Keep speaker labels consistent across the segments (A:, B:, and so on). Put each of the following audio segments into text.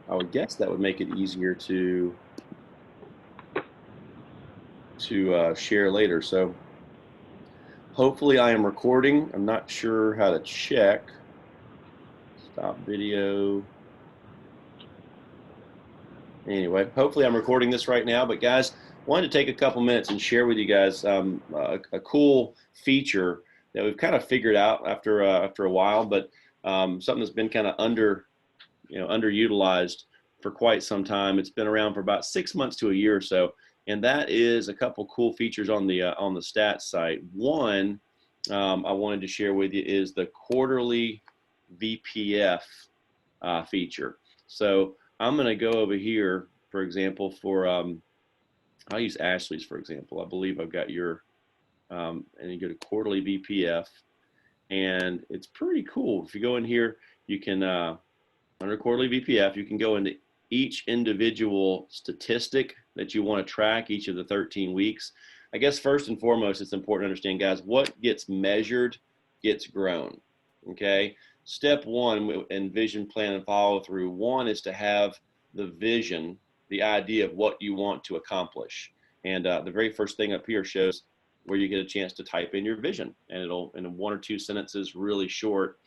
A: I would guess that would make it easier to share later. So hopefully I am recording. I'm not sure how to check. Stop video. Anyway, hopefully I'm recording this right now. But guys, wanted to take a couple minutes and share with you guys a cool feature that we've kind of figured out after a while, but something that's been kind of underutilized for quite some time. It's been around for about 6 months to a year or so, and that is a couple cool features on the stats site. One I wanted to share with you is the Quarterly VPF feature. So I'm going to go over here, for example, for I'll use Ashley's for example. I believe I've got your and you go to Quarterly VPF, and it's pretty cool. If you go in here, you can under Quarterly VPF, you can go into each individual statistic that you want to track each of the 13 weeks. I guess first and foremost, it's important to understand, guys, what gets measured gets grown. Okay. Step one in vision, plan, and follow through. One is to have the vision, the idea of what you want to accomplish. And the very first thing up here shows where you get a chance to type in your vision, and it'll in 1 or 2 sentences, really short.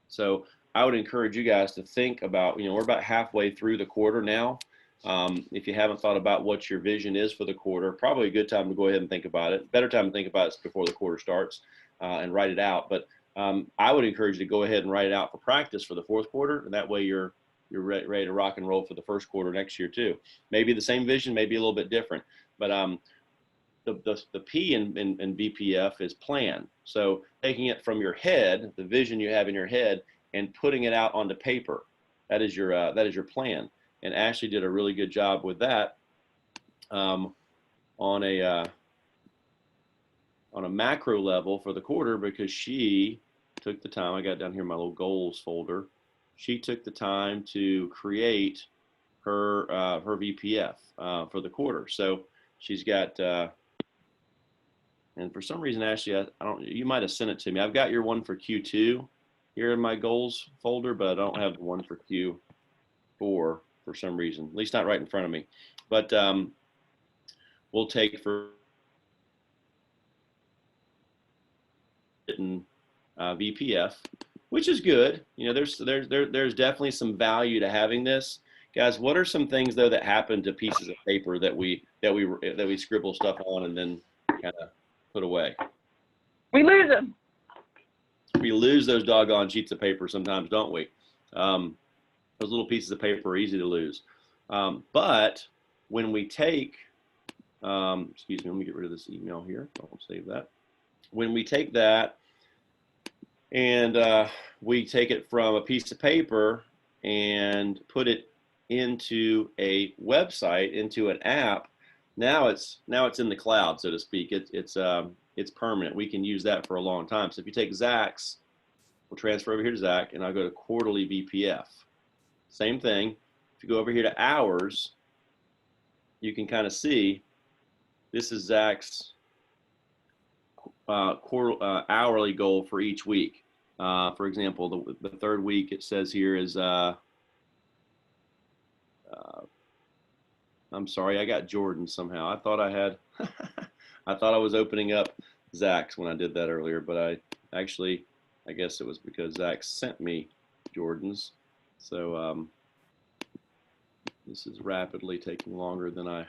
A: So I would encourage you guys to think about, we're about halfway through the quarter now. If you haven't thought about what your vision is for the quarter, probably a good time to go ahead and think about it. Better time to think about it before the quarter starts and write it out. But I would encourage you to go ahead and write it out for practice for the fourth quarter, and that way you're ready to rock and roll for the first quarter next year too. Maybe the same vision, maybe a little bit different, but the P in VPF is plan. So taking it from your head, the vision you have in your head, and putting it out onto paper. That is your plan. And Ashley did a really good job with that on a macro level for the quarter, because she took the time. I got down here my little goals folder. She took the time to create her VPF for the quarter. So she's got. And for some reason, Ashley, I don't. You might have sent it to me. I've got your one for Q2 here in my goals folder, but I don't have the one for Q4 for some reason. At least not right in front of me. But we'll take for VPF, which is good. There's definitely some value to having this. Guys, what are some things though that happen to pieces of paper that we scribble stuff on and then kind of put away?
B: We lose them.
A: We lose those doggone sheets of paper sometimes, don't we? Those little pieces of paper are easy to lose. But when we take, excuse me, let me get rid of this email here. Don't save that. When we take that and we take it from a piece of paper and put it into a website, into an app, now it's in the cloud, so to speak. It's permanent. We can use that for a long time. So if you take Zach's, we'll transfer over here to Zach, and I'll go to Quarterly VPF. Same thing. If you go over here to hours, you can kind of see this is Zach's hourly goal for each week. For example, the third week it says here is I'm sorry, I got Jordan somehow. I thought I had I thought I was opening up Zach's when I did that earlier, but I guess it was because Zach sent me Jordan's. So this is rapidly taking longer than I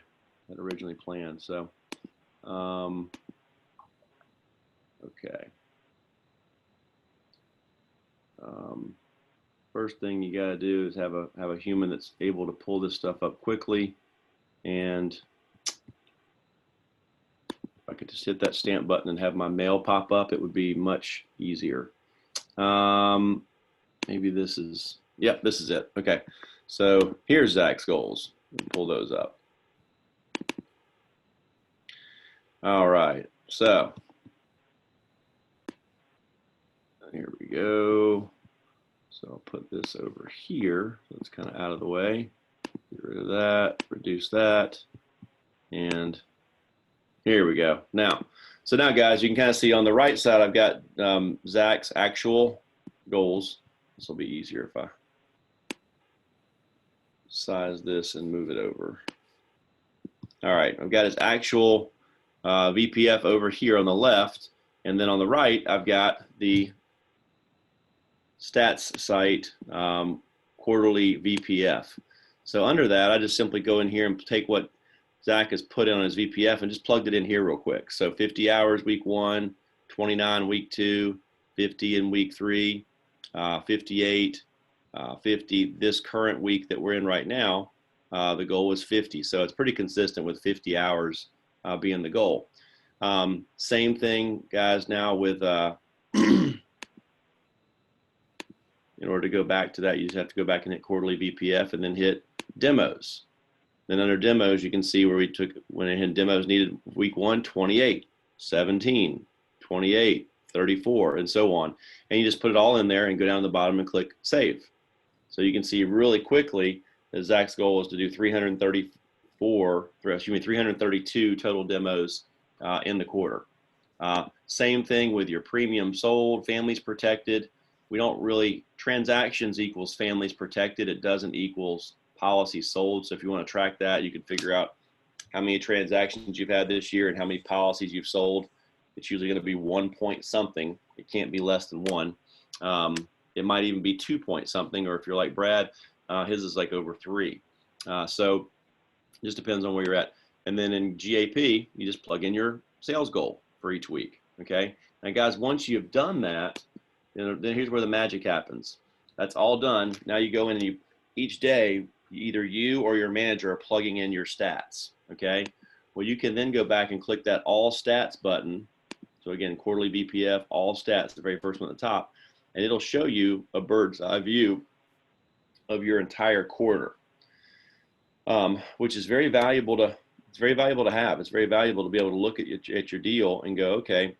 A: had originally planned. So okay. First thing you got to do is have a human that's able to pull this stuff up quickly. And if I could just hit that stamp button and have my mail pop up, it would be much easier. Maybe this is, yep, this is it. Okay, so here's Zach's goals. Pull those up. All right, so here we go. So I'll put this over here, so it's kind of out of the way. Get rid of that, reduce that, and here we go. Now, guys, you can kind of see on the right side, I've got Zach's actual goals. This will be easier if I size this and move it over. All right, I've got his actual VPF over here on the left, and then on the right, I've got the stats site quarterly VPF. So under that, I just simply go in here and take what Zach has put in on his VPF and just plugged it in here real quick. So 50 hours week 1, 29 week 2, 50 in week 3, 58, 50 this current week that we're in right now. The goal was 50. So it's pretty consistent with 50 hours being the goal. Same thing, guys, now with, in order to go back to that, you just have to go back and hit quarterly VPF and then hit demos. Then under demos, you can see where we went ahead, demos needed week 1, 28, 17, 28, 34, and so on. And you just put it all in there and go down to the bottom and click save. So you can see really quickly that Zach's goal is to do 332 total demos in the quarter. Same thing with your premium sold, families protected. We don't really, transactions equals families protected. It doesn't equals policies sold. So if you want to track that, you can figure out how many transactions you've had this year and how many policies you've sold. It's usually going to be 1 point something. It can't be less than 1. It might even be 2 point something, or if you're like Brad, his is like over 3. So it just depends on where you're at. And then in GAP, you just plug in your sales goal for each week. Okay. Now, guys, once you've done that, then here's where the magic happens. That's all done. Now you go in and each day, either you or your manager are plugging in your stats. Okay. Well, you can then go back and click that all stats button. So again, quarterly VPF, all stats, the very first one at the top, and it'll show you a bird's eye view of your entire quarter, which is very valuable to. It's very valuable to have. It's very valuable to be able to look at your deal and go, okay,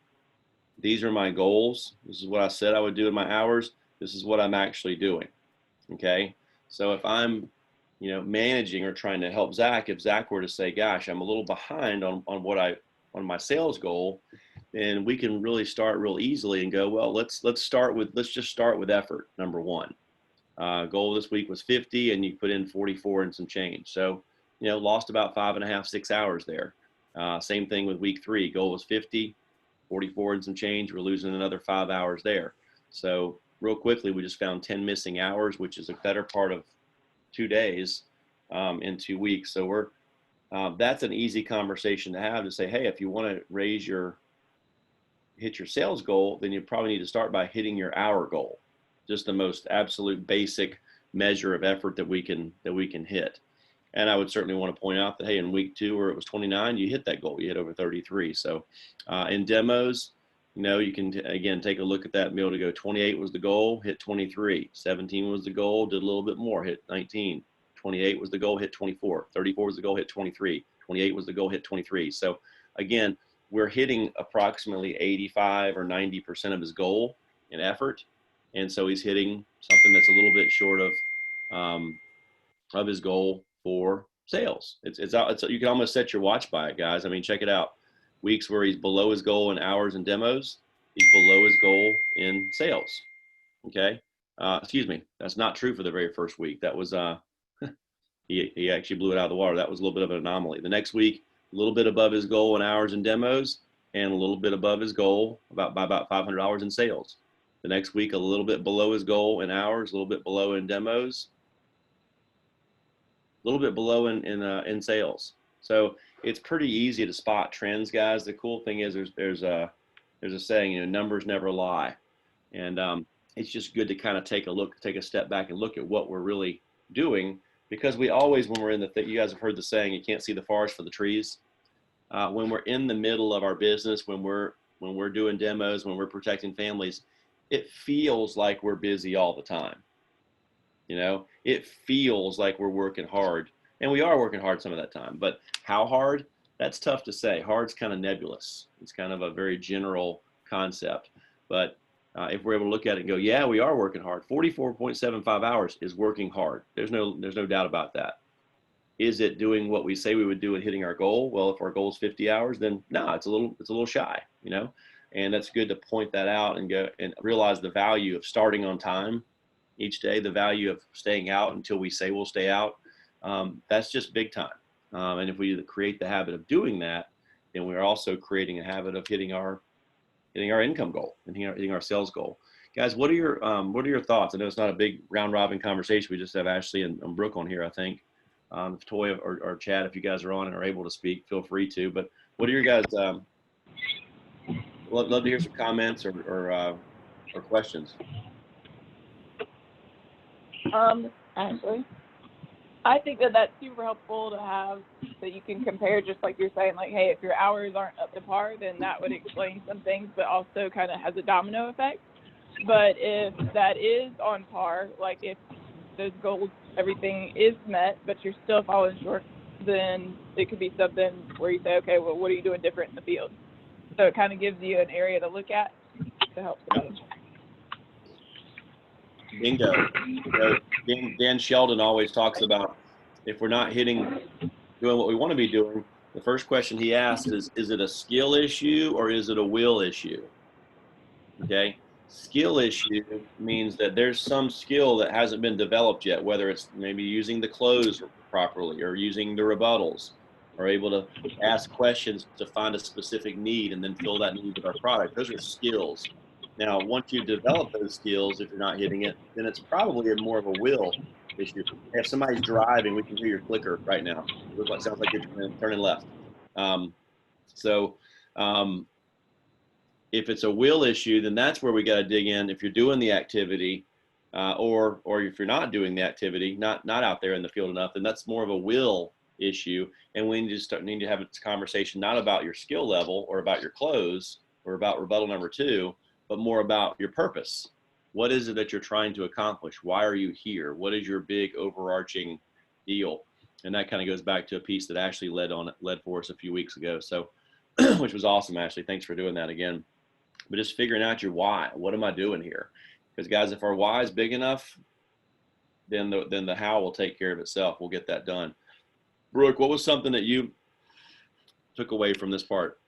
A: these are my goals. This is what I said I would do in my hours. This is what I'm actually doing. Okay. So if I'm, managing or trying to help Zach, if Zach were to say, gosh, I'm a little behind on my sales goal, then we can really start real easily and go, well, let's just start with effort. Number 1, goal this week was 50 and you put in 44 and some change. So, lost about 5.5, 6 hours there. Same thing with week 3, goal was 50, 44 and some change. We're losing another 5 hours there. So real quickly, we just found 10 missing hours, which is a better part of 2 days in 2 weeks. So that's an easy conversation to have, to say, hey, if you want to hit your sales goal, then you probably need to start by hitting your hour goal. Just the most absolute basic measure of effort that we can hit. And I would certainly want to point out that, hey, in week 2 where it was 29, you hit that goal. You hit over 33. So in demos, you can, again, take a look at that and be able to go 28 was the goal, hit 23. 17 was the goal, did a little bit more, hit 19. 28 was the goal, hit 24. 34 was the goal, hit 23. 28 was the goal, hit 23. So again, we're hitting approximately 85 or 90% of his goal in effort. And so he's hitting something that's a little bit short of his goal for sales. It's you can almost set your watch by it, guys. I mean, check it out. Weeks where he's below his goal in hours and demos, he's below his goal in sales. Okay. Excuse me. That's not true for the very first week. That was, he actually blew it out of the water. That was a little bit of an anomaly. The next week, a little bit above his goal in hours and demos, and a little bit above his goal by about $500 in sales. The next week, a little bit below his goal in hours, a little bit below in demos, a little bit below in sales. So it's pretty easy to spot trends, guys. The cool thing is there's a saying, numbers never lie. And it's just good to kind of take a step back and look at what we're really doing, because we always, when we're in you guys have heard the saying, you can't see the forest for the trees. When we're in the middle of our business, when we're doing demos, when we're protecting families, it feels like we're busy all the time. It feels like we're working hard, and we are working hard some of that time, but how hard? That's tough to say. Hard's kind of nebulous. It's kind of a very general concept, but if we're able to look at it and go, yeah, we are working hard. 44.75 hours is working hard. There's no doubt about that. Is it doing what we say we would do and hitting our goal? Well, if our goal is 50 hours, then no, it's a little shy, and that's good to point that out and go and realize the value of starting on time each day, the value of staying out until we say we'll stay out, That's just big time. And if we create the habit of doing that, then we're also creating a habit of hitting our income goal and hitting our sales goal. Guys, what are your thoughts? I know it's not a big round robin conversation. We just have Ashley and Brooke on here, I think. If Toy or Chad, if you guys are on and are able to speak, feel free to. But what are your guys? Love to hear some comments or questions.
B: Actually, I think that that's super helpful to have, so you can compare, just like you're saying, like, hey, if your hours aren't up to par, then that would explain some things, but also kind of has a domino effect. But if that is on par, like if those goals, everything is met, but you're still falling short, then it could be something where you say, okay, well, what are you doing different in the field? So it kind of gives you an area to look at to help somebody.
A: Bingo. Dan Sheldon always talks about if we're not doing what we want to be doing, the first question he asks is it a skill issue or is it a will issue? Okay. Skill issue means that there's some skill that hasn't been developed yet, whether it's maybe using the close properly or using the rebuttals or able to ask questions to find a specific need and then fill that need with our product. Those are skills. Now, once you've developed those skills, if you're not hitting it, then it's probably more of a will issue. If somebody's driving, we can hear your clicker right now. It sounds like you're turning left. So if it's a will issue, then that's where we got to dig in. If you're doing the activity, or if you're not doing the activity, not out there in the field enough, then that's more of a will issue. And we need to have this conversation not about your skill level or about your close or about rebuttal number 2, but more about your purpose. What is it that you're trying to accomplish? Why are you here? What is your big overarching deal? And that kind of goes back to a piece that Ashley led for us a few weeks ago. So, which was awesome, Ashley. Thanks for doing that again. But just figuring out your why. What am I doing here? Because guys, if our why is big enough, then the how will take care of itself. We'll get that done. Brooke, what was something that you took away from this part?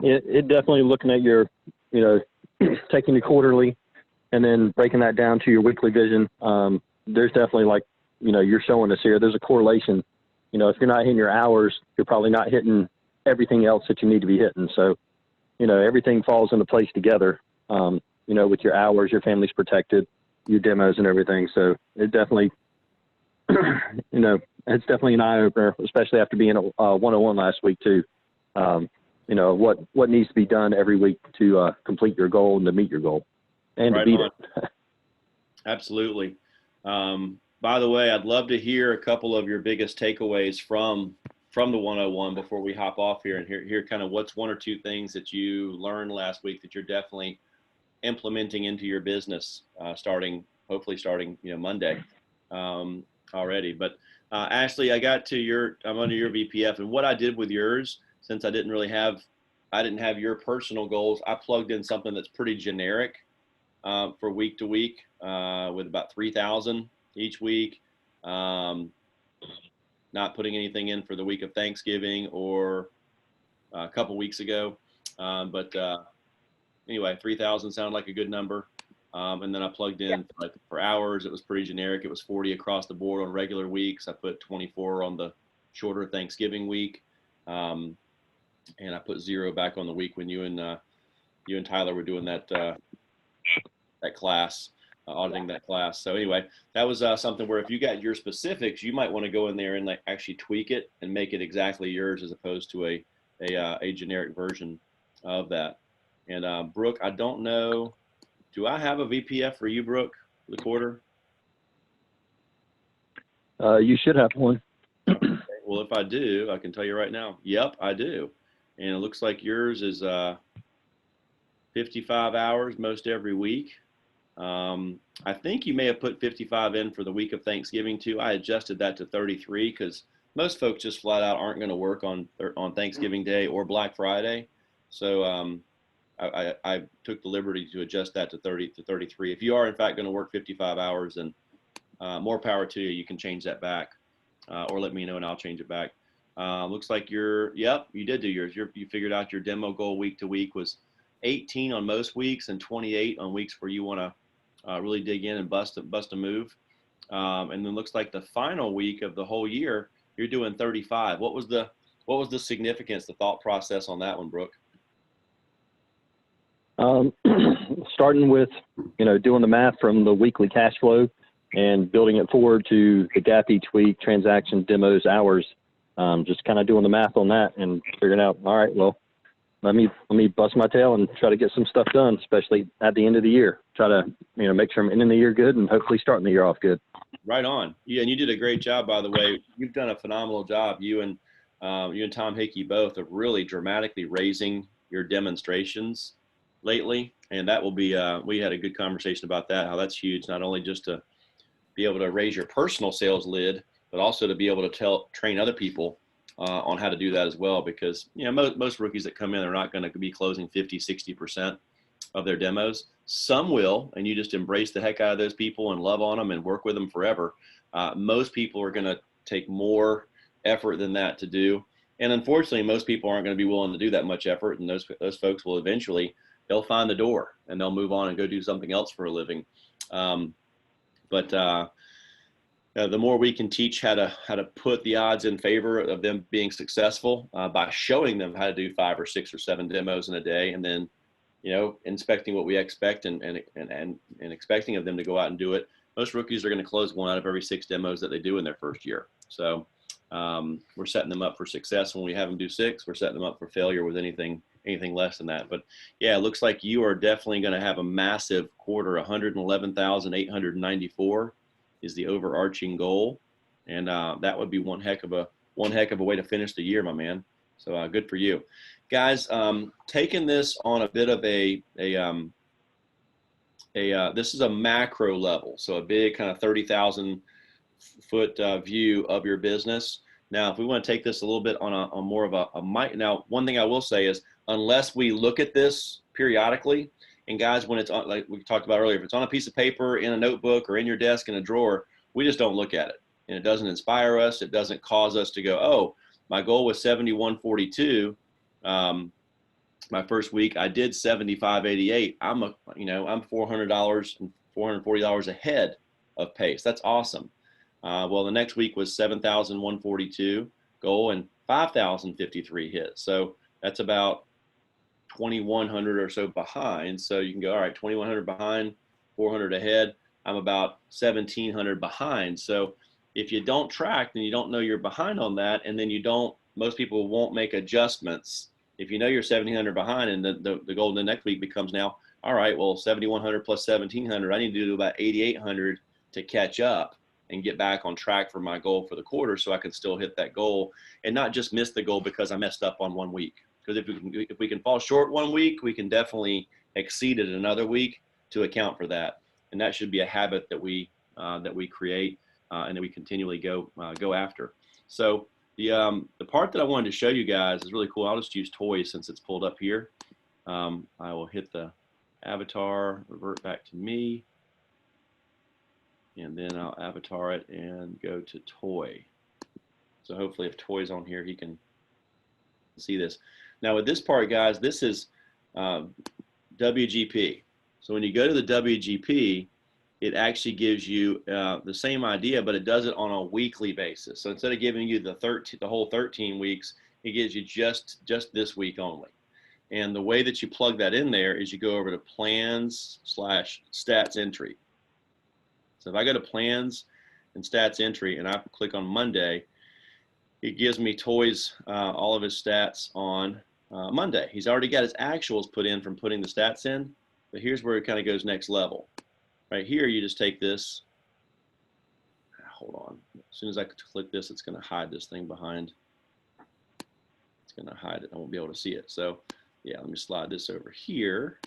C: It definitely looking at your, taking your quarterly and then breaking that down to your weekly vision. There's definitely, like, you're showing us here, there's a correlation. If you're not hitting your hours, you're probably not hitting everything else that you need to be hitting. So, everything falls into place together, with your hours, your family's protected, your demos and everything. So it definitely, it's definitely an eye opener, especially after being a 101 last week too. What needs to be done every week to complete your goal and to meet your goal and
A: right
C: to beat
A: on.
C: it.
A: Absolutely. By the way, I'd love to hear a couple of your biggest takeaways from the 101 before we hop off here and hear kind of what's 1 or 2 things that you learned last week that you're definitely implementing into your business, hopefully starting Monday already. But Ashley, I'm under your VPF, and what I did with yours, since I didn't have your personal goals, I plugged in something that's pretty generic for week to week with about 3,000 each week. Not putting anything in for the week of Thanksgiving or a couple weeks ago. But anyway, 3,000 sounded like a good number. And then I plugged in for hours. It was pretty generic. It was 40 across the board on regular weeks. I put 24 on the shorter Thanksgiving week. And I put 0 back on the week when you and Tyler were doing that class. Auditing that class. So anyway, that was something where if you got your specifics, you might want to go in there and actually tweak it and make it exactly yours as opposed to a generic version of that. And Brooke, I don't know, do I have a VPF for you, Brooke, for the quarter?
C: You should have one.
A: Okay. Well, if I do, I can tell you right now. Yep, I do. And it looks like yours is 55 hours most every week. I think you may have put 55 in for the week of Thanksgiving too. I adjusted that to 33 because most folks just flat out aren't going to work on Thanksgiving Day or Black Friday. So I took the liberty to adjust that to 33. If you are in fact going to work 55 hours, then more power to you. You can change that back, or let me know and I'll change it back. Looks like you did do yours. You figured out your demo goal week to week was 18 on most weeks and 28 on weeks where you want to really dig in and bust a move. and then looks like the final week of the whole year, you're doing 35. What was the significance, the thought process on that one, Brooke?
C: Starting with, doing the math from the weekly cash flow and building it forward to the gap each week, transactions, demos, hours, just kind of doing the math on that and figuring out, all right, well, let me bust my tail and try to get some stuff done, especially at the end of the year. Try to, make sure I'm ending the year good and hopefully starting the year off good.
A: Right on. Yeah, and you did a great job, by the way. You've done a phenomenal job. You and Tom Hickey both of really dramatically raising your demonstrations lately, and that will be. We had a good conversation about that. How that's huge, not only just to be able to raise your personal sales lid, but also to be able to train other people on how to do that as well. Because most rookies that come in are not going to be closing 50-60% of their demos. Some will, and you just embrace the heck out of those people and love on them and work with them forever. Most people are going to take more effort than that to do, and unfortunately most people aren't going to be willing to do that much effort, and those folks will eventually, they'll find the door and they'll move on and go do something else for a living. But the more we can teach how to put the odds in favor of them being successful by showing them how to do 5 or 6 or 7 demos in a day, and then inspecting what we expect and expecting of them to go out and do it. Most rookies are going to close 1 out of every 6 demos that they do in their first year. So we're setting them up for success when we have them do 6. We're setting them up for failure with anything less than that. But yeah, it looks like you are definitely going to have a massive quarter. 111,894 is the overarching goal, and that would be one heck of a way to finish the year, my man. So good for you. Guys, taking this on a bit of this is a macro level, so a big kind of 30,000 foot view of your business. Now, if we want to take this a little bit on more of a mic, now one thing I will say is, unless we look at this periodically, and guys, when it's on, like we talked about earlier, if it's on a piece of paper, in a notebook, or in your desk in a drawer, we just don't look at it, and it doesn't inspire us. It doesn't cause us to go, oh, my goal was 7142. My first week I did 7588. I'm $400 and $440 ahead of pace. That's awesome. Well, the next week was 7,142 goal and 5,053 hits. So that's about 2,100 or so behind. So you can go, all right, 2,100 behind, 400 ahead. I'm about 1,700 behind. So if you don't track, then you don't know you're behind on that, and then most people won't make adjustments. If you know you're 1,700 behind, and the goal the next week becomes now, all right, well, 7,100 plus 1,700, I need to do about 8,800 to catch up and get back on track for my goal for the quarter, so I can still hit that goal and not just miss the goal because I messed up on one week. Because if we can fall short one week, we can definitely exceed it another week to account for that. And that should be a habit that we create and that we continually go after. So the part that I wanted to show you guys is really cool. I'll just use toys since it's pulled up here. I will hit the avatar, revert back to me, and then I'll avatar it and go to toy. So hopefully if Toy's on here, he can see this. Now with this part, guys, this is WGP. So when you go to the WGP, it actually gives you the same idea, but it does it on a weekly basis. So instead of giving you the whole 13 weeks, it gives you just this week only. And the way that you plug that in there is you go over to plans/stats entry. So if I go to plans and stats entry and I click on Monday, it gives me Toy's all of his stats on Monday. He's already got his actuals put in from putting the stats in, but here's where it kind of goes next level. Right here, you just take this. Hold on. As soon as I click this, it's going to hide this thing behind. It's going to hide it. I won't be able to see it. So yeah, let me slide this over here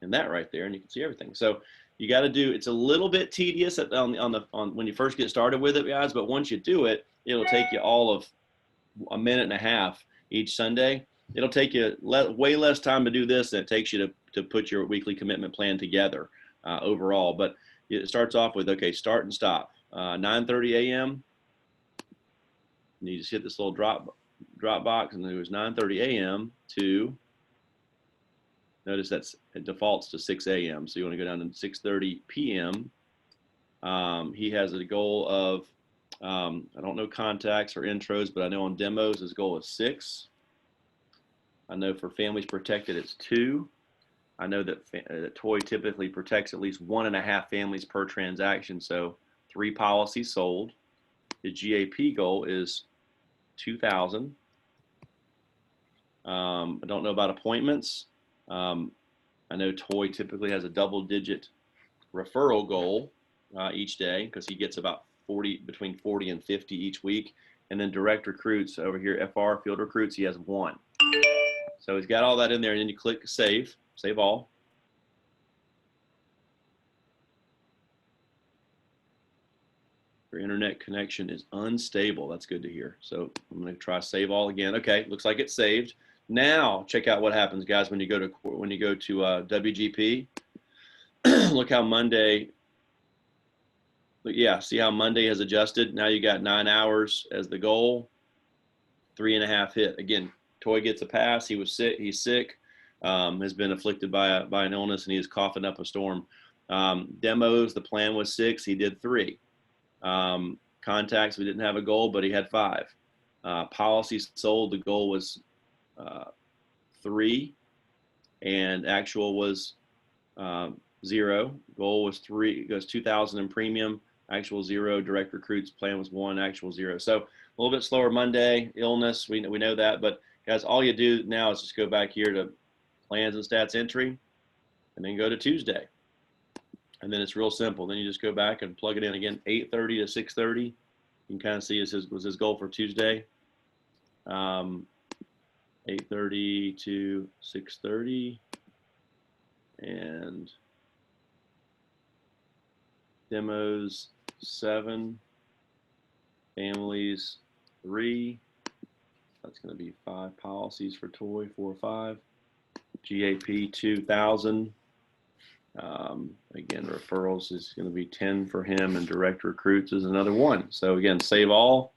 A: and that right there, and you can see everything. So you got to do, it's a little bit tedious on when you first get started with it, guys, but once you do it, it'll take you all of a minute and a half each Sunday. It'll take you way less time to do this than it takes you to put your weekly commitment plan together overall. But it starts off with, okay, start and stop. 9:30 a.m. And you just hit this little drop box, and it was 9:30 a.m. to, notice it defaults to 6 a.m. So you want to go down to 6:30 p.m. He has a goal of, I don't know contacts or intros, but I know on demos his goal is 6. I know for families protected it's 2. I know that Toy typically protects at least 1.5 families per transaction, so 3 policies sold. His GAP goal is 2,000. I don't know about appointments. I know Toy typically has a double-digit referral goal each day because he gets about between 40 and 50 each week. And then direct recruits over here, FR field recruits, he has 1. So he's got all that in there, and then you click save all. Your internet connection is unstable. That's good to hear. So I'm going to try save all again. Okay, looks like it's saved. Now check out what happens, guys, when you go to WGP. Look how Monday. Yeah, see how Monday has adjusted. Now you got 9 hours as the goal. 3.5 hit. Again, Toy gets a pass. He was sick. He's sick. Has been afflicted by an illness, and he is coughing up a storm. Demos, the plan was 6. He did 3. Contacts, we didn't have a goal, but he had 5. Policies sold, the goal was 3, and actual was 0. Goal was 3. It goes 2,000 in premium. Actual 0. Direct recruits plan was 1. Actual 0. So a little bit slower Monday. Illness, we know that. But guys, all you do now is just go back here to plans and stats entry, and then go to Tuesday. And then it's real simple. Then you just go back and plug it in again, 8:30 to 6:30. You can kind of see was his goal for Tuesday. 8:30 to 6:30. And demos 7. Families 3. That's going to be 5 policies for Toy, 4 or 5. GAP 2,000. Again, referrals is going to be 10 for him, and direct recruits is another 1. So again, save all.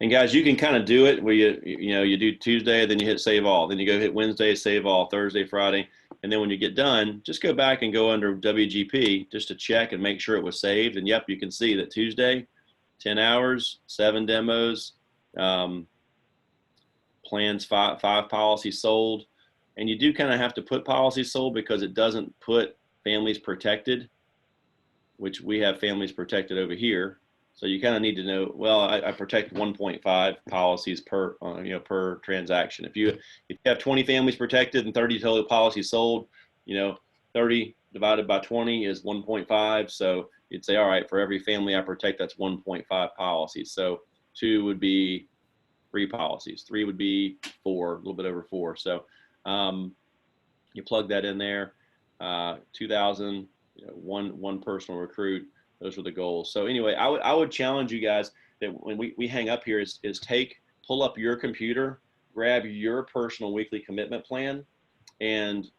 A: And guys, you can kind of do it where you do Tuesday, then you hit save all, then you go hit Wednesday, save all, Thursday, Friday, and then when you get done, just go back and go under WGP just to check and make sure it was saved. And yep, you can see that Tuesday, 10 hours, 7 demos, plans 5 policies sold. And you do kind of have to put policies sold because it doesn't put families protected, which we have families protected over here. So you kind of need to know, well, I protect 1.5 policies per per transaction. If you have 20 families protected and 30 total policies sold, 30 divided by 20 is 1.5. So you'd say, all right, for every family I protect, that's 1.5 policies. So 2 would be 3 policies. 3 would be 4, a little bit over 4. So you plug that in there, 2,000, one personal recruit. Those were the goals. So anyway, I would challenge you guys that when we hang up here is pull up your computer, grab your personal weekly commitment plan, and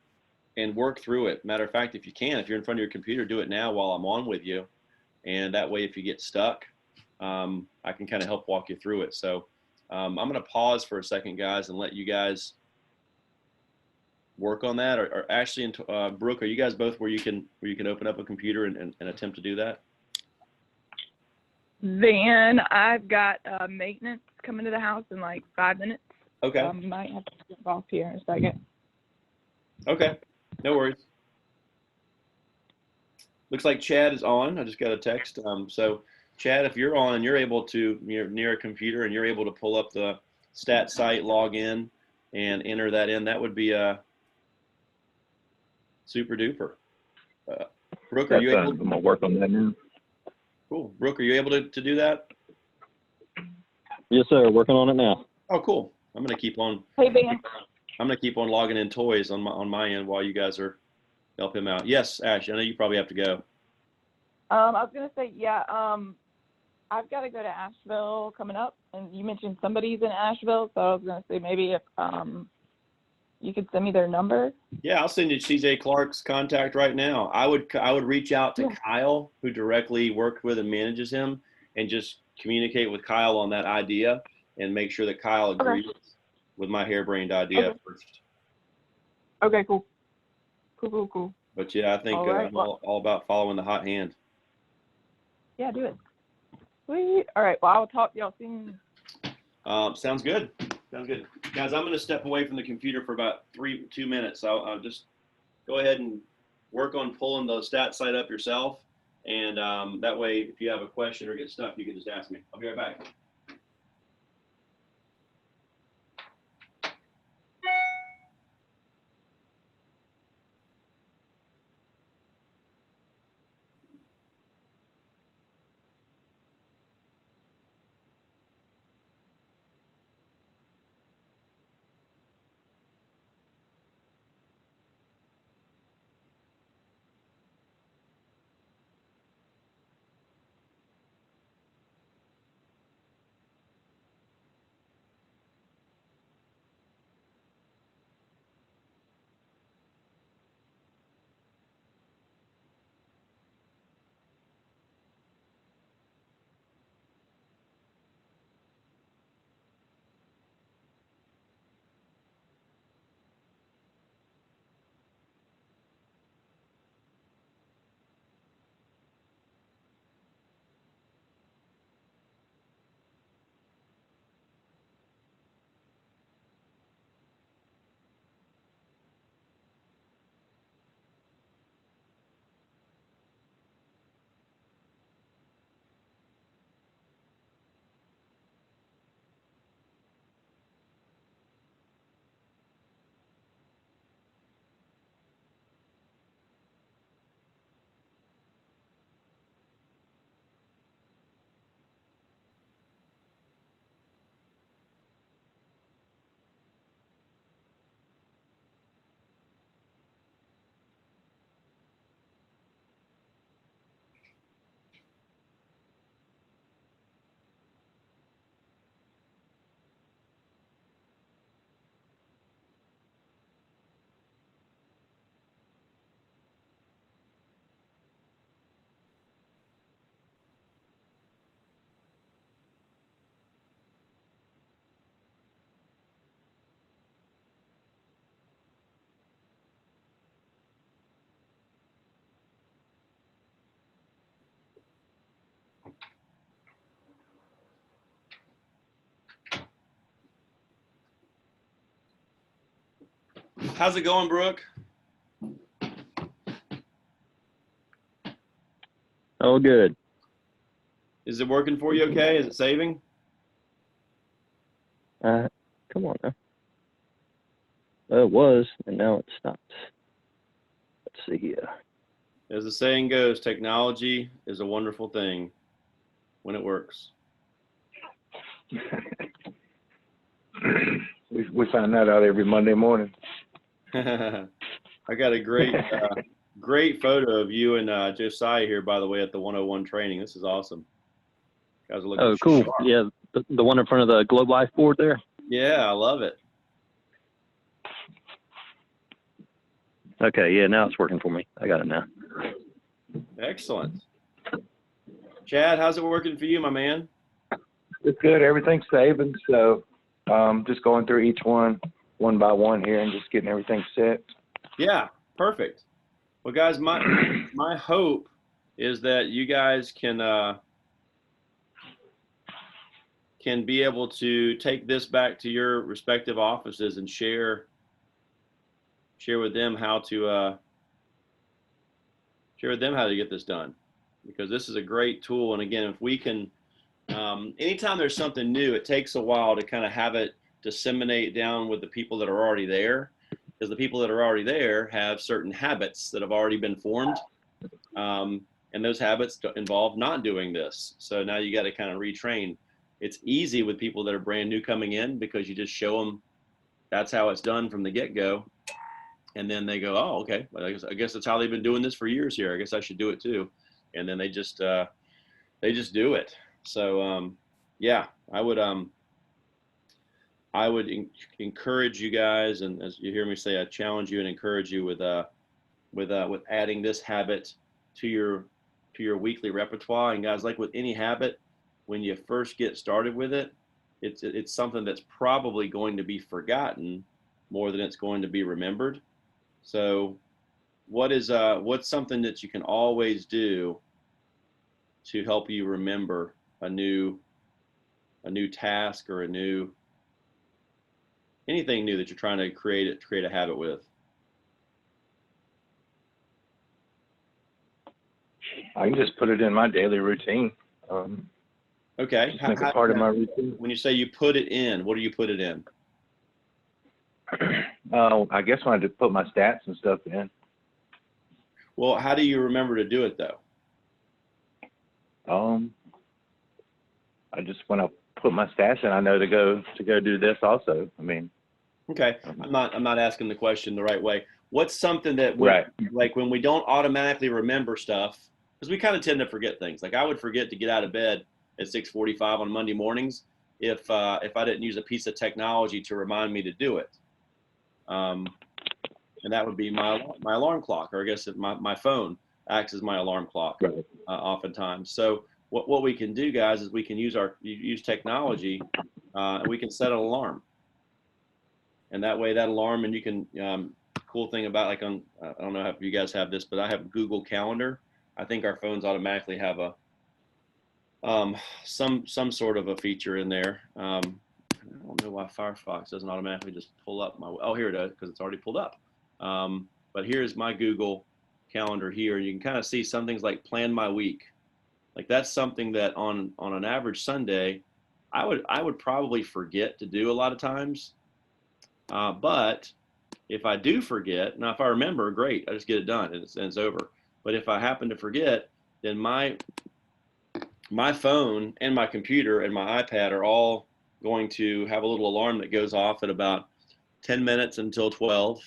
A: work through it. Matter of fact, if you're in front of your computer, do it now while I'm on with you, and that way, if you get stuck, I can kind of help walk you through it. So I'm going to pause for a second, guys, and let you guys work on that. Or Ashley and Brooke, are you guys both where you can open up a computer and attempt to do that?
B: Then I've got maintenance coming to the house in like 5 minutes.
A: Okay.
B: So I might have to jump off here in a second.
A: Okay, no worries. Looks like Chad is on. I just got a text. So Chad, if you're on and you're able to, you're near a computer and you're able to pull up the stat site, log in, and enter that in, that would be a super duper. Brooke, are you able?
C: I'm gonna work on that now.
A: Cool. Brooke, are you able to do that?
C: Yes, sir. Working on it now.
A: Oh, cool. I'm gonna keep on.
B: Hey, Ben.
A: I'm gonna keep on logging in toys on my end while you guys are help him out. Yes, Ash. I know you probably have to go.
B: I was gonna say, yeah. I've got to go to Asheville coming up, and you mentioned somebody's in Asheville, so I was gonna say maybe if you could send me their number.
A: Yeah, I'll send you CJ Clark's contact right now. I would reach out to Kyle, who directly worked with and manages him, and just communicate with Kyle on that idea and make sure that Kyle agrees with my harebrained idea first.
B: Okay, cool. Cool.
A: But yeah, I think
B: All right.
A: I'm all about following the hot hand.
B: Yeah, do it. Sweet. All right. Well, I'll talk to y'all soon.
A: Sounds good. Sounds good. Guys, I'm going to step away from the computer for about 2 minutes. I'll just go ahead and work on pulling the stat site up yourself. And that way, if you have a question or get stuck, you can just ask me. I'll be right back. How's it going, Brooke?
C: Oh, good.
A: Is it working for you okay? Is it saving?
C: Come on now. It was, and now it stopped. Let's see here.
A: As the saying goes, technology is a wonderful thing when it works.
D: We find that out every Monday morning.
A: I got a great photo of you and Josiah here, by the way, at the 101 training. This is awesome. Guys are looking
C: Oh, cool.
A: sharp.
C: Yeah, the one in front of the Globe Life board there.
A: Yeah, I love it.
C: Okay, yeah, now it's working for me. I got it now.
A: Excellent. Chad, how's it working for you, my man?
D: It's good. Everything's saving. So just going through each one by one here and just getting everything set.
A: Yeah, perfect. Well, guys, my hope is that you guys can be able to take this back to your respective offices and share with them how to get this done, because this is a great tool. And again, if we can, anytime there's something new, it takes a while to kind of have it disseminate down with the people that are already there, because the people that are already there have certain habits that have already been formed, and those habits involve not doing this. So now you got to kind of retrain. It's easy with people that are brand new coming in, because you just show them that's how it's done from the get-go, and then they go, oh, okay, well, I guess that's how they've been doing this for years here. I guess I should do it too. And then they just do it. So yeah, I would encourage you guys, and as you hear me say, I challenge you and encourage you with adding this habit to your weekly repertoire. And guys, like with any habit, when you first get started with it, it's something that's probably going to be forgotten more than it's going to be remembered. So what's something that you can always do to help you remember a new task or anything new that you're trying to create a habit with?
D: I can just put it in my daily routine.
A: Okay.
D: Just make it part of my routine.
A: When you say you put it in, what do you put it in?
D: I guess when I just put my stats and stuff in.
A: Well, how do you remember to do it though?
D: I just, when I put my stats in, I know to go do this also. I mean.
A: Okay. I'm not asking the question the right way. What's something that
D: Right.
A: like when we don't automatically remember stuff, because we kind of tend to forget things. Like I would forget to get out of bed at 6:45 on Monday mornings if I didn't use a piece of technology to remind me to do it. And that would be my alarm clock, or I guess my phone acts as my alarm clock,
D: Right.
A: oftentimes. So what we can do, guys, is we can use technology, and we can set an alarm. And that way, that alarm, and you can, cool thing about, like, I don't know if you guys have this, but I have Google Calendar. I think our phones automatically have some sort of a feature in there. I don't know why Firefox doesn't automatically just pull up oh, here it is, because it's already pulled up. But here's my Google Calendar here. You can kind of see some things like plan my week. Like that's something that on an average Sunday, I would probably forget to do a lot of times. But if I do forget, now if I remember, great, I just get it done and it's over. But if I happen to forget, then my phone and my computer and my iPad are all going to have a little alarm that goes off at about 10 minutes until 12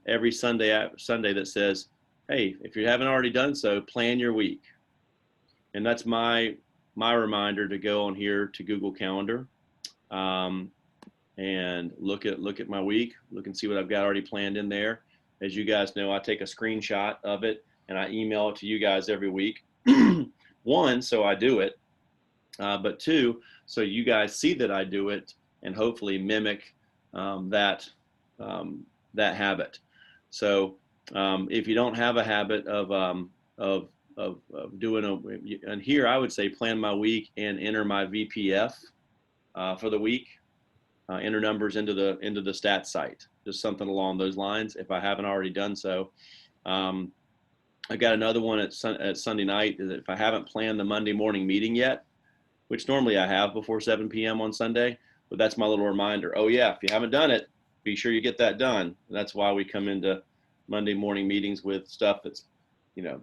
A: every Sunday that says, hey, if you haven't already done so, plan your week. And that's my reminder to go on here to Google Calendar and look at my week, look and see what I've got already planned in there. As you guys know, I take a screenshot of it and I email it to you guys every week. One, so I do it, but two, so you guys see that I do it and hopefully mimic that habit. So if you don't have a habit of doing and here I would say plan my week and enter my VPF for the week. Enter numbers into the stats site, just something along those lines. If I haven't already done so, I got another one at Sunday night. If I haven't planned the Monday morning meeting yet, which normally I have before 7 p.m. on Sunday, but that's my little reminder. Oh yeah, if you haven't done it, be sure you get that done. And that's why we come into Monday morning meetings with stuff that's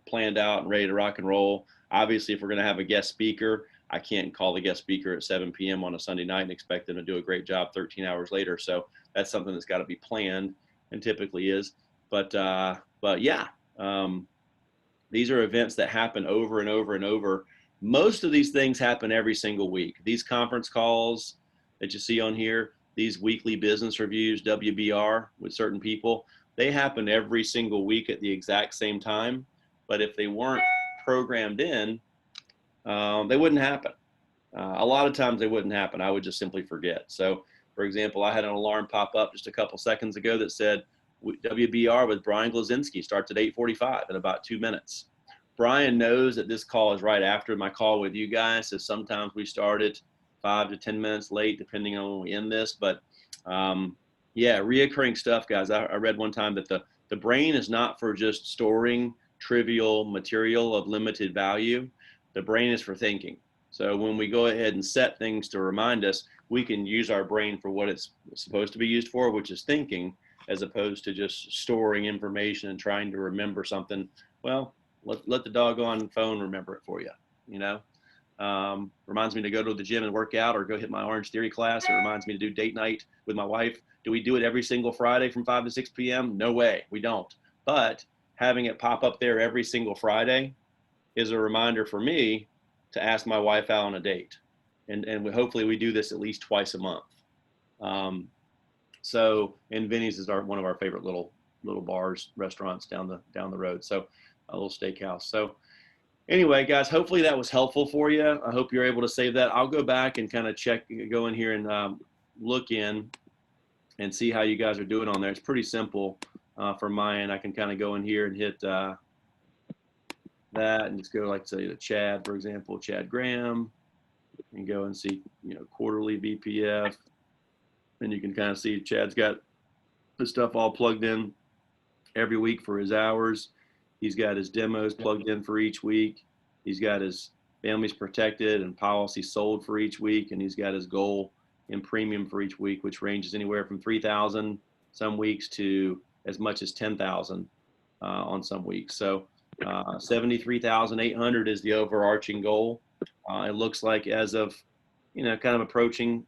A: planned out and ready to rock and roll. Obviously, if we're going to have a guest speaker, I can't call the guest speaker at 7 p.m. on a Sunday night and expect them to do a great job 13 hours later. So that's something that's got to be planned, and typically is. But yeah, these are events that happen over and over and over. Most of these things happen every single week. These conference calls that you see on here, these weekly business reviews, WBR, with certain people, they happen every single week at the exact same time. But if they weren't programmed in, they wouldn't happen. A lot of times they wouldn't happen. I would just simply forget. So, for example, I had an alarm pop up just a couple seconds ago that said WBR with Brian Glazinski starts at 8:45 in about 2 minutes. Brian knows that this call is right after my call with you guys, so sometimes we start it 5 to 10 minutes late, depending on when we end this. But yeah, reoccurring stuff, guys. I read one time that the brain is not for just storing trivial material of limited value. The brain is for thinking. So when we go ahead and set things to remind us, we can use our brain for what it's supposed to be used for, which is thinking, as opposed to just storing information and trying to remember something. Well, let the doggone phone remember it for you. Reminds me to go to the gym and work out, or go hit my Orange Theory class. It reminds me to do date night with my wife. Do we do it every single Friday from 5 to 6 p.m.? No way, we don't. But having it pop up there every single Friday is a reminder for me to ask my wife out on a date. And hopefully we do this at least twice a month. And Vinny's is one of our favorite little bars, restaurants down the road. So a little steakhouse. So anyway, guys, hopefully that was helpful for you. I hope you're able to save that. I'll go back and kind of go in here and look in and see how you guys are doing on there. It's pretty simple. from my end. I can kind of go in here and hit that and just go like say to Chad, for example, Chad Graham, and go and see, quarterly VPF. And you can kind of see Chad's got the stuff all plugged in every week for his hours. He's got his demos plugged in for each week. He's got his families protected and policy sold for each week. And he's got his goal in premium for each week, which ranges anywhere from 3,000 some weeks to as much as 10,000 on some weeks. So 73,800 is the overarching goal. It looks like as of, kind of approaching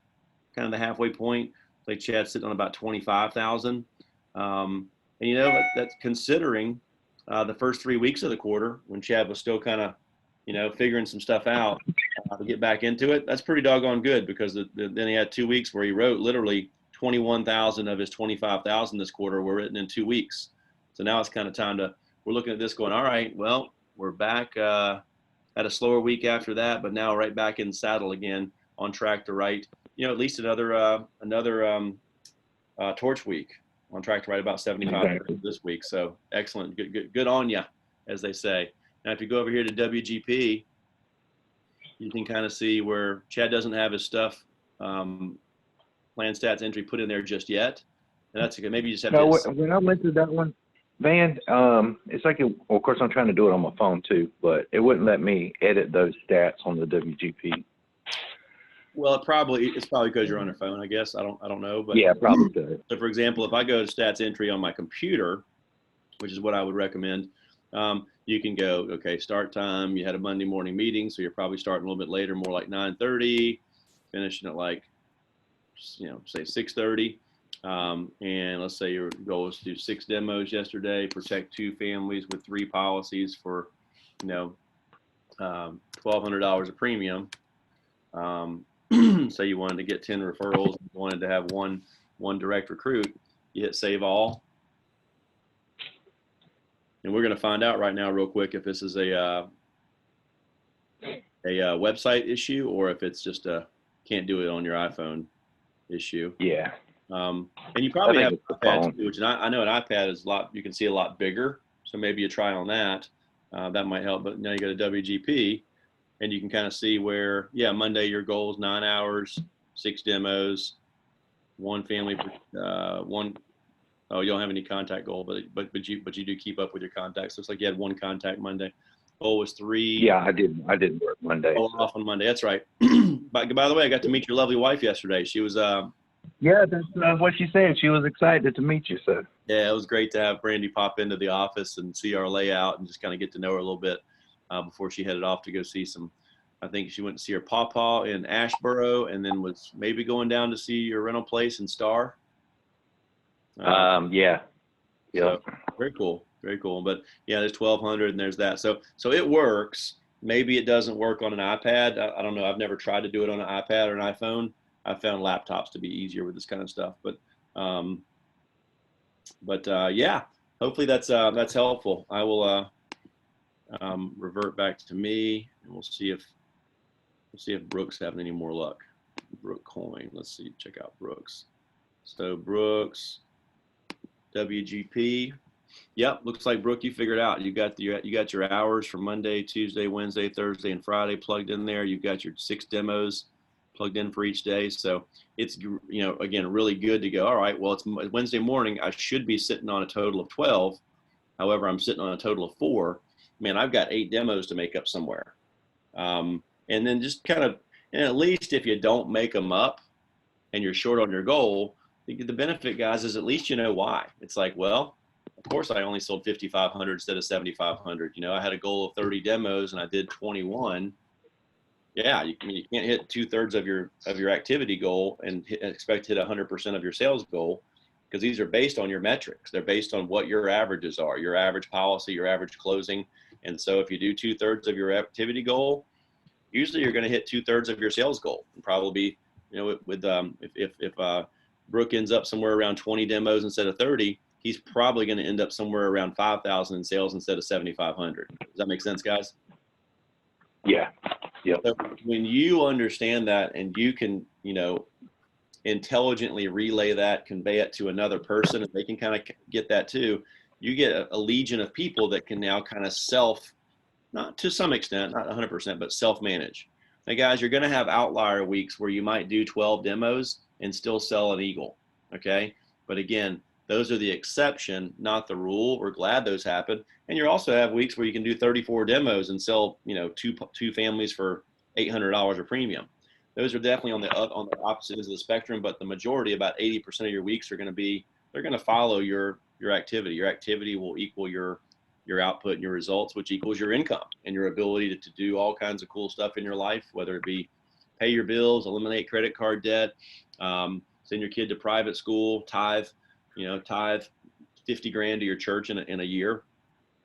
A: kind of the halfway point, like Chad's sitting on about 25,000. And that's considering the first 3 weeks of the quarter when Chad was still kind of, figuring some stuff out to get back into it. That's pretty doggone good because then he had 2 weeks where he wrote literally 21,000 of his 25,000 this quarter were written in 2 weeks. So now it's kind of time we're looking at this going, all right, well, we're back at a slower week after that, but now right back in the saddle again, on track to write, at least another torch week, on track to write about 75 this week. So excellent, good on ya, as they say. Now, if you go over here to WGP, you can kind of see where Chad doesn't have his stuff, plan stats entry put in there just yet. And that's good. Maybe you just have to.
D: When I went to that one, Van, it's like, of course, I'm trying to do it on my phone too, but it wouldn't let me edit those stats on the WGP.
A: Well, it's probably because you're on your phone, I guess. I don't know, but
D: yeah, probably could.
A: So, for example, if I go to stats entry on my computer, which is what I would recommend, you can go, okay, start time. You had a Monday morning meeting, so you're probably starting a little bit later, more like 9:30, finishing at like, say 6:30. And let's say your goal is to do 6 demos yesterday, protect 2 families with 3 policies for, $1,200 of premium. Say you wanted to get 10 referrals, you wanted to have one direct recruit, you hit save all. And we're going to find out right now real quick if this is a website issue or if it's just a can't do it on your iPhone issue.
D: Yeah.
A: And you probably have an iPad too, which I know an iPad is you can see a lot bigger. So maybe you try on that. That might help. But now you go to WGP and you can kind of see where, Monday your goal is 9 hours, 6 demos, 1 family, oh, you don't have any contact goal, but you do keep up with your contacts. Looks like you had 1 contact Monday. Goal was 3.
D: Yeah, I didn't work Monday.
A: Oh, off on Monday. That's right. By the way, I got to meet your lovely wife yesterday. She was
D: yeah, that's what she said. She was excited to meet you, sir.
A: Yeah, it was great to have Brandy pop into the office and see our layout and just kind of get to know her a little bit before she headed off to go see I think she went to see her pawpaw in Ashboro and then was maybe going down to see your rental place in Star.
D: Yeah.
A: So, very cool. Very cool. But yeah, there's 1,200 and there's that. So it works. Maybe it doesn't work on an iPad. I don't know. I've never tried to do it on an iPad or an iPhone. I found laptops to be easier with this kind of stuff, but yeah, hopefully that's helpful. I will revert back to me, and we'll see if Brooks having any more luck. Brook Coin. Let's see. Check out Brooks. So Brooks, WGP. Yep, looks like Brooke, you figured out. You got your hours for Monday, Tuesday, Wednesday, Thursday, and Friday plugged in there. You've got your 6 demos plugged in for each day. So it's, again, really good to go, all right, well, it's Wednesday morning. I should be sitting on a total of 12. However, I'm sitting on a total of 4. Man, I've got 8 demos to make up somewhere. And then just kind of, and at least if you don't make them up and you're short on your goal, the benefit, guys, is at least you know why. It's like, well, of course I only sold 5,500 instead of 7,500. I had a goal of 30 demos and I did 21. Yeah, you can't hit 2/3 of your activity goal and expect to hit 100% of your sales goal, because these are based on your metrics. They're based on what your averages are, your average policy, your average closing. And so if you do 2/3 of your activity goal, usually you're going to hit 2/3 of your sales goal. And probably, if Brooke ends up somewhere around 20 demos instead of 30, he's probably going to end up somewhere around 5,000 in sales instead of 7,500. Does that make sense, guys?
D: Yeah. Yep.
A: So when you understand that and you can, intelligently relay that, convey it to another person, and they can kind of get that too. You get a legion of people that can now kind of not to some extent, not 100%, but self-manage. Now, guys, you're going to have outlier weeks where you might do 12 demos and still sell an eagle, okay? But again, those are the exception, not the rule. We're glad those happen. And you also have weeks where you can do 34 demos and sell, two families for $800 a premium. Those are definitely on the opposite ends of the spectrum, but the majority, about 80% of your weeks are going to be, they're going to follow your activity. Your activity will equal your output and your results, which equals your income and your ability to do all kinds of cool stuff in your life, whether it be pay your bills, eliminate credit card debt, send your kid to private school, tithe 50 grand to your church in a year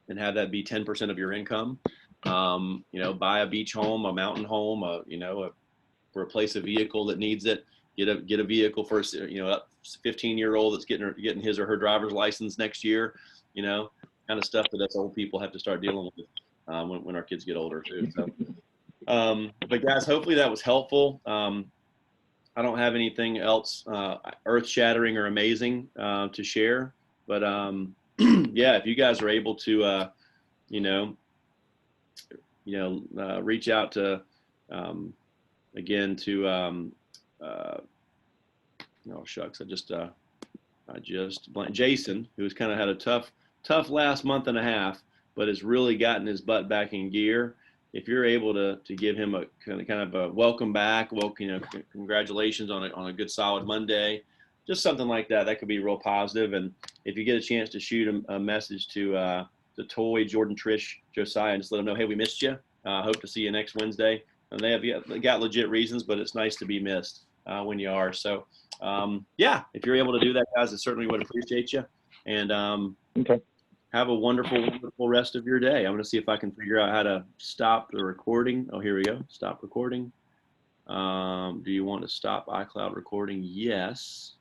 A: and have that be 10% of your income. Buy a beach home, a mountain home, replace a vehicle that needs it, get a vehicle for a 15-year-old that's getting his or her driver's license next year, kind of stuff that us old people have to start dealing with when our kids get older too. So, but guys, hopefully that was helpful. I don't have anything else earth-shattering or amazing to share, but yeah, if you guys are able to, reach out to again to oh shucks, I just Jason, who's kind of had a tough last month and a half, but has really gotten his butt back in gear. If you're able to give him a kind of a welcome back, congratulations on a good solid Monday, just something like that, that could be real positive. And if you get a chance to shoot a message to Toy, Jordan, Trish, Josiah, and just let them know, hey, we missed you. Hope to see you next Wednesday. And they got legit reasons, but it's nice to be missed when you are. So yeah, if you're able to do that, guys, I certainly would appreciate you. And
C: Okay.
A: have a wonderful, wonderful rest of your day. I'm going to see if I can figure out how to stop the recording. Oh, here we go. Stop recording. Do you want to stop iCloud recording? Yes.